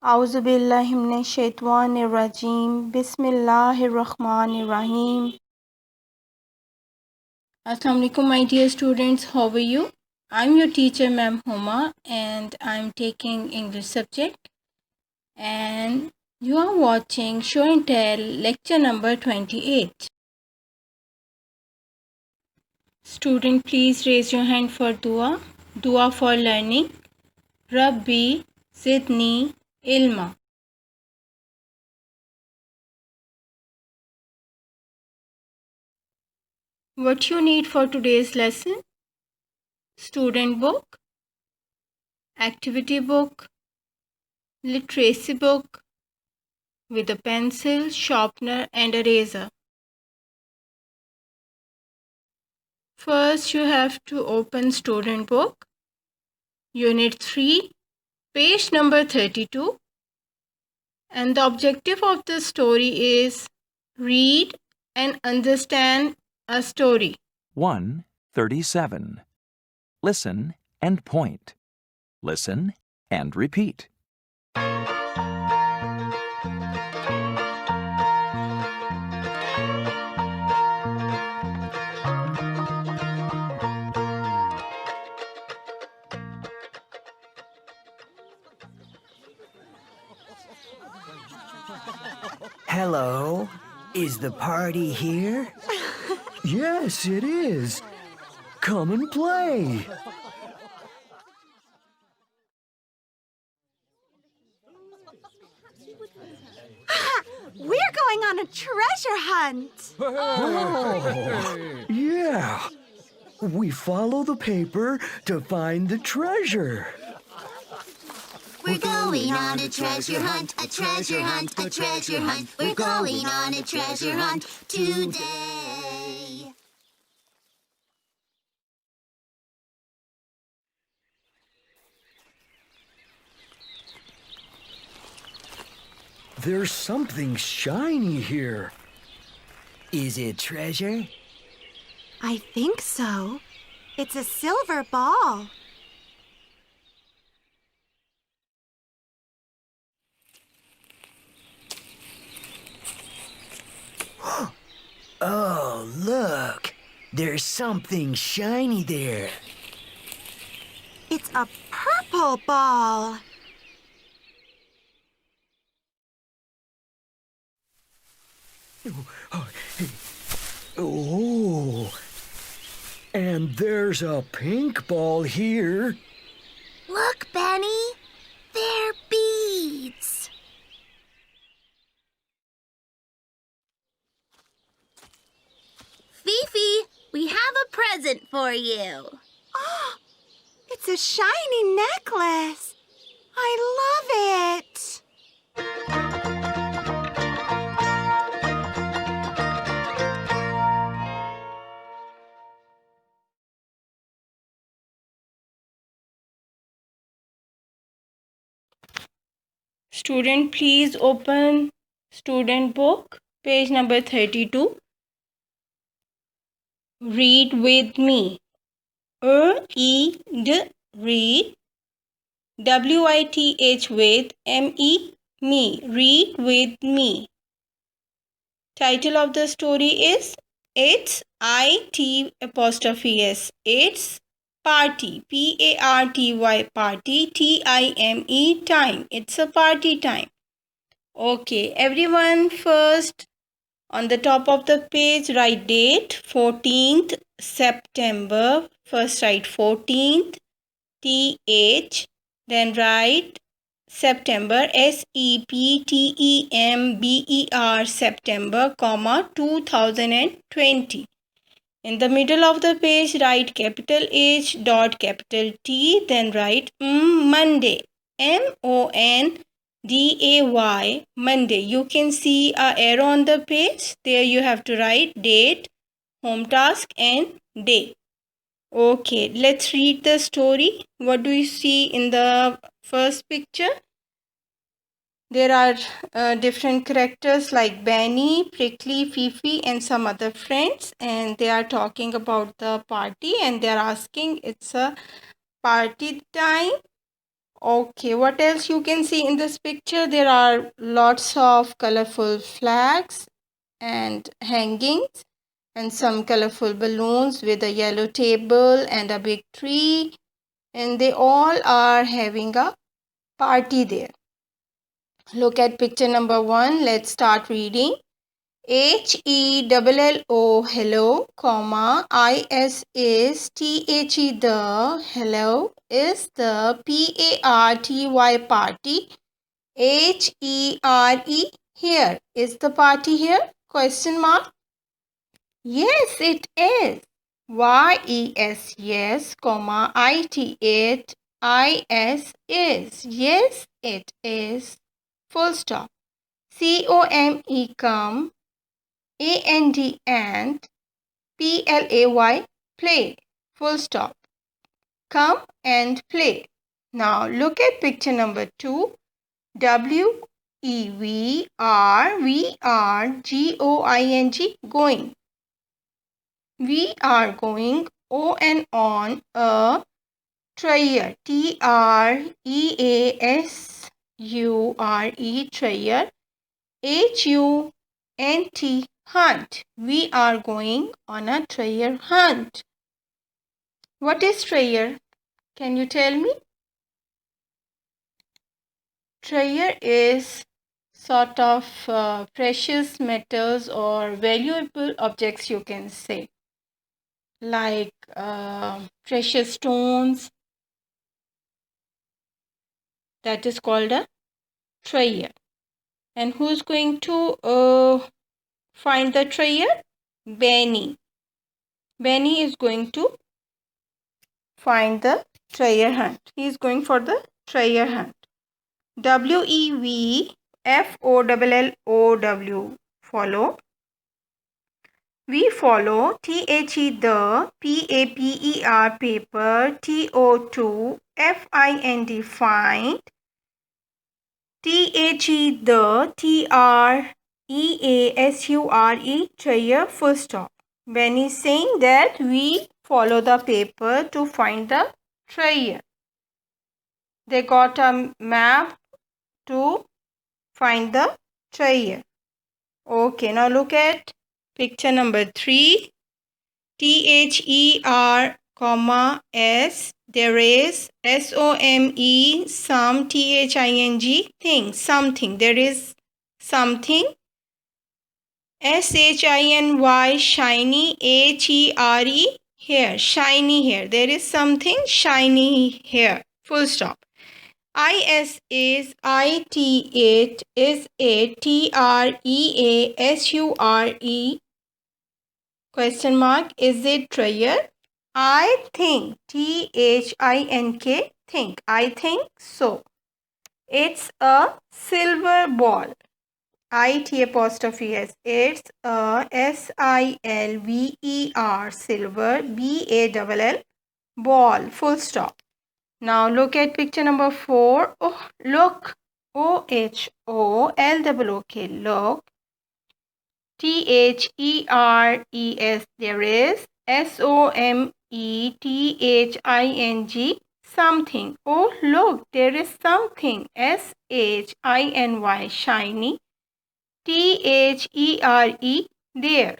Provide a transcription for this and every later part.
Auzubillahiminash-shaytanir-rajim. Bismillahir-rahmanir-rahim. Assalamu alaikum, my dear students. How are you? I'm your teacher, Ma'am Homa, and I'm taking English subject. And you are watching Show and Tell lecture number 28. Student, please raise your hand for dua. Dua for learning. Rabbi Zidni Ilma. What you need for today's lesson? Student book, activity book, literacy book with a pencil, sharpener and eraser. First you have to open student book, unit 3, page number 32, and the objective of the story is read and understand a story. 137. Listen and point. Listen and repeat. Hello, is the party here? Yes, it is. Come and play. We're going on a treasure hunt. Oh, yeah. We follow the paper to find the treasure. We're going on a treasure hunt, a treasure hunt, a treasure hunt. We're going on a treasure hunt today. There's something shiny here. Is it treasure? I think so. It's a silver ball. Oh, look. There's something shiny there. It's a purple ball. Oh, and there's a pink ball here. Look, Benny. They're beads. Fifi, we have a present for you. Oh, it's a shiny necklace. I love it. Student, please open student book, page number 32. Read with me. Read. W-I-T-H with M-E, me. Read with me. Title of the story is It's I-T-S. It's party. P-A-R-T-Y, party. T-I-M-E, time. It's a party time. Okay, everyone, first on the top of the page write date 14th September. First write 14th TH, then write September SEPTEMBER, September, comma 2020. In the middle of the page write capital H dot capital T, then write Monday, MONDAY, Monday. You can see a arrow on the page. There you have to write date, home task and day. Okay, let's read the story. What do you see in the first picture? There are different characters like Benny, Prickly, Fifi and some other friends, and they are talking about the party and they are asking it's a party time. Okay, what else you can see in this picture? There are lots of colorful flags and hangings and some colorful balloons with a yellow table and a big tree, and they all are having a party there. Look at picture number 1. Let's start reading. HELLO, hello, comma, IS is THE, the, hello, is the PARTY, party, HERE, here, is the party here, question mark? Yes, it is. YES, yes, comma, IT, it, IS is, yes, it is, full stop. COME, come, AND, and, PLAY, play, full stop. Come and play. Now look at picture number 2. WEVRVR, going. We are going on a trayer, TREASURE, trayer, HUNT, hunt. We are going on a treasure hunt. What is treasure? Can you tell me? Treasure is sort of precious metals or valuable objects, you can say, like precious stones. That is called a treasure. And who's going to find the treasure? Benny. Benny is going to find the treasure hunt. He is going for the treasure hunt. WEVFOLLOW, follow. We follow. THE, the, PAPER, paper, TO2 FIND, find. THE, the, TREASURE, treasure, full stop. Benny is saying that we follow the paper to find the treasure. They got a map to find the treasure. Okay, now look at picture number 3. THER, comma, S, there is, SOME, some, THING, thing, something, there is something. SHINY, shiny, HERE, here, shiny hair, there is something shiny here, full stop. IS is IT, it is a TREASURE, question mark, is it treasure? I think, THINK, think, I think so. It's a silver ball. IT apostrophe S, it's a SILVER, silver, BALL, ball, full stop. Now look at picture number 4. Oh, look. OHOLOOK, look. THERES, there is. SOMETHING, something. Oh, look, there is something. SHINY, shiny. THERE, there.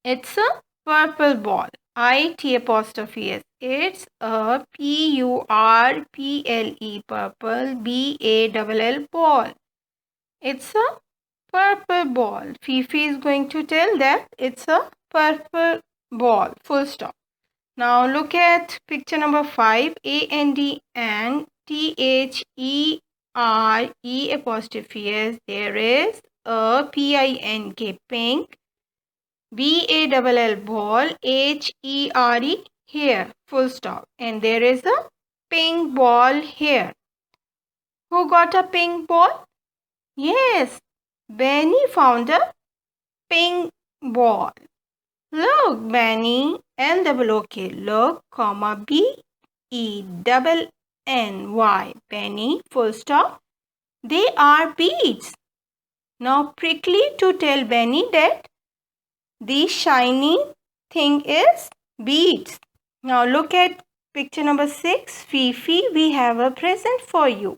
It's a purple ball. IT apostrophe S, it's a PURPLE, purple, BALL, ball. It's a purple ball. Fifi is going to tell that it's a purple ball, full stop. Now look at picture number 5. AND, and THERE apostrophe S, there is a PINK, pink, BALL, ball, HERE, here, full stop. And there is a pink ball here. Who got a pink ball? Yes, Benny found a pink ball. Look, Benny, LOOK, look, comma, BENNY, Benny, full stop. They are beads. Now Prickly to tell Benny that the shiny thing is beads. Now look at Picture number 6. Fifi, we have a present for you.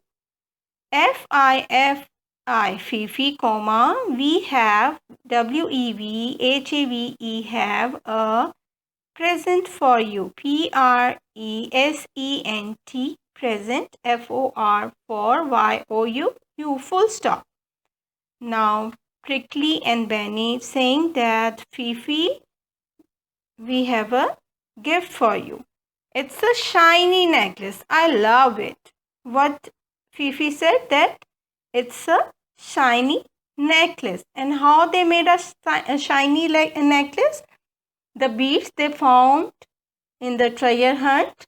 F-I-F-I, Fifi, comma, we have, W-E-V-H-A-V-E, have a present for you. P-R-E-S-E-N-T, present, F-O-R, for Y-O-U, you, full stop. Now, Prickly and Benny saying that, Fifi, we have a gift for you. It's a shiny necklace. I love it. What Fifi said, that it's a shiny necklace. And how they made a shiny necklace? The beads they found in the treasure hunt,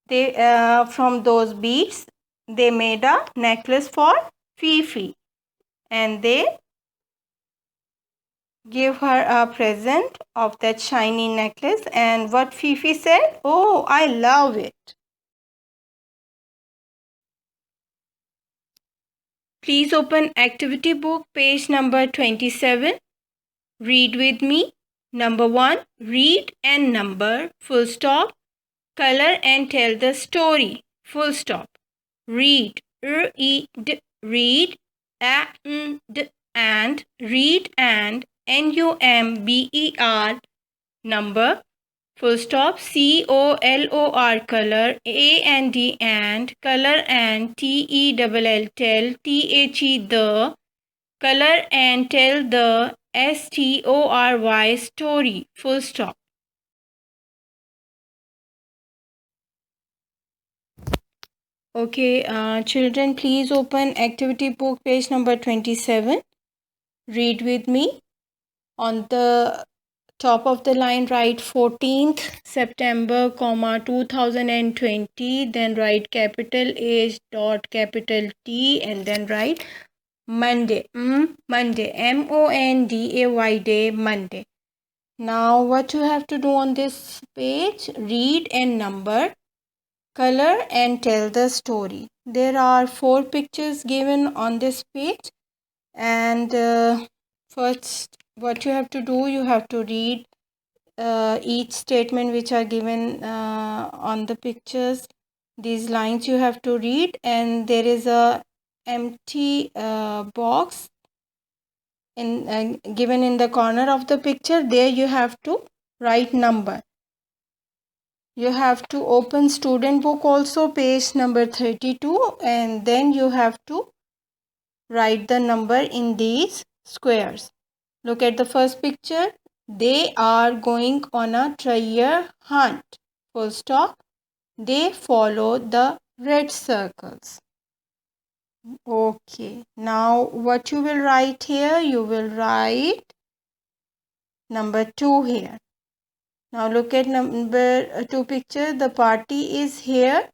they from those beads they made a necklace for Fifi, and they give her a present of that shiny necklace. And what Fifi said, oh, I love it. Please open activity book, page number 27. Read with me. Number 1, read and number, full stop. Color and tell the story, full stop. Read, R-E-D, read, A-N-D, and, read and, N-U-M-B-E-R, number, full stop. C-O-L-O-R, color, A-N-D, and, color and, T-E-L-L, tell, T-H-E, the, color and tell the, S-T-O-R-Y, story, full stop. Okay, children, please open activity book, page number 27. Read with me. On the top of the line, write 14th September, 2020. Then write capital H dot capital T, and then write Monday. Monday. M-O-N-D-A-Y, day, Monday. Now, what you have to do on this page? Read and number, color and tell the story. There are 4 pictures given on this page, and first what you have to do, you have to read each statement which are given on the pictures. These lines you have to read, and there is a empty box given in the corner of the picture. There you have to write number. You have to open student book also, page number 32, and then you have to write the number in these squares. Look at the first picture. They are going on a treasure hunt, full stop. They follow the red circles. Okay, now what you will write here? You will write number 2 here. Now look at number 2 picture. The party is here.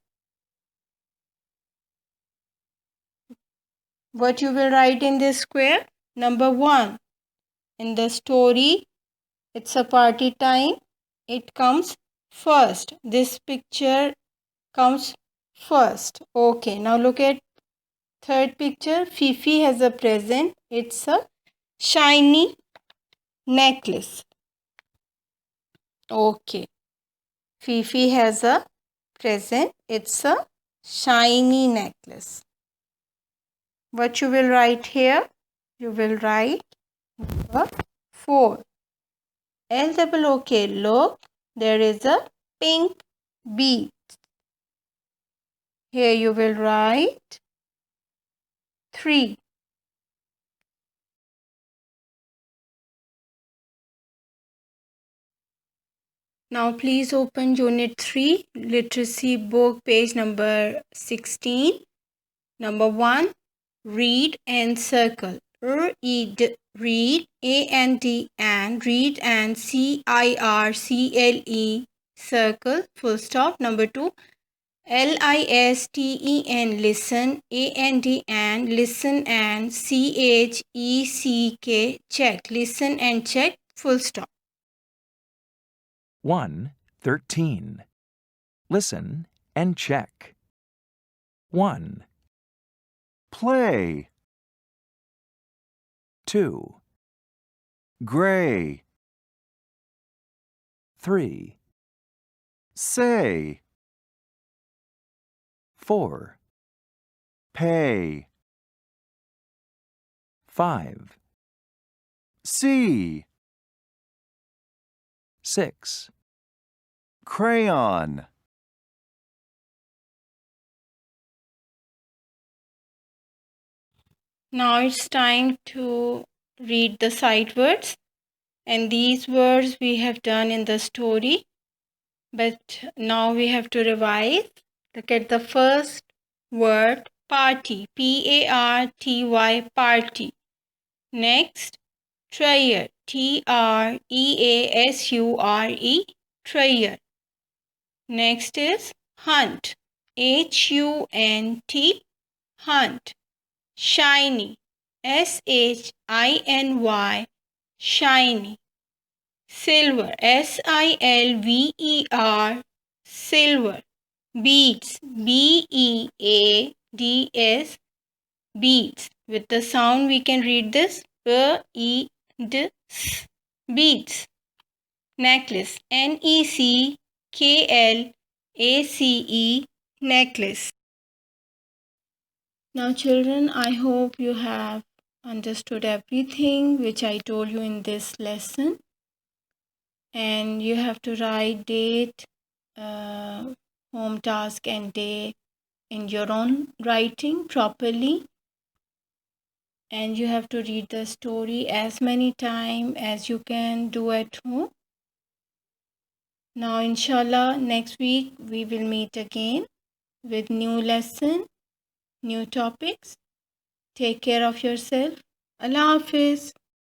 What you will write in this square? Number 1. In the story, it's a party time. It comes first. This picture comes first. Okay, now look at third picture. Fifi has a present. It's a shiny necklace. Okay. Fifi has a present. It's a shiny necklace. What you will write here? You will write number 4. L-O-O-K, look. There is a pink bead. Here you will write 3. Now please open Unit 3, Literacy book, page number 16. Number 1, read and circle. R-E-D, read, A-N-D, and, read and, C-I-R-C-L-E, circle, full stop. Number 2, L-I-S-T-E-N, listen, A-N-D, and, listen and, C-H-E-C-K, check, listen and check, full stop. 1:13. Listen and check. 1. Play. 2. Gray. 3. Say. 4. Pay. 5. See. 6. Crayon. Now it's time to read the sight words. And these words we have done in the story. But now we have to revise. Look at the first word, party. P-A-R-T-Y, party. Next, treasure. T-R-E-A-S-U-R-E, treasure. Next is hunt. H-U-N-T, hunt. Shiny. S-H-I-N-Y, shiny. Silver. S-I-L-V-E-R, silver. Beads. B-E-A-D-S, beads. With the sound we can read this. B-E-D-S, beads. Necklace. N-E-C-K-L-A-C-E, necklace. Now children, I hope you have understood everything which I told you in this lesson. And you have to write date, home task and day in your own writing properly. And you have to read the story as many times as you can do at home. Now inshallah next week we will meet again with new lesson, new topics. Take care of yourself. Allah Hafiz.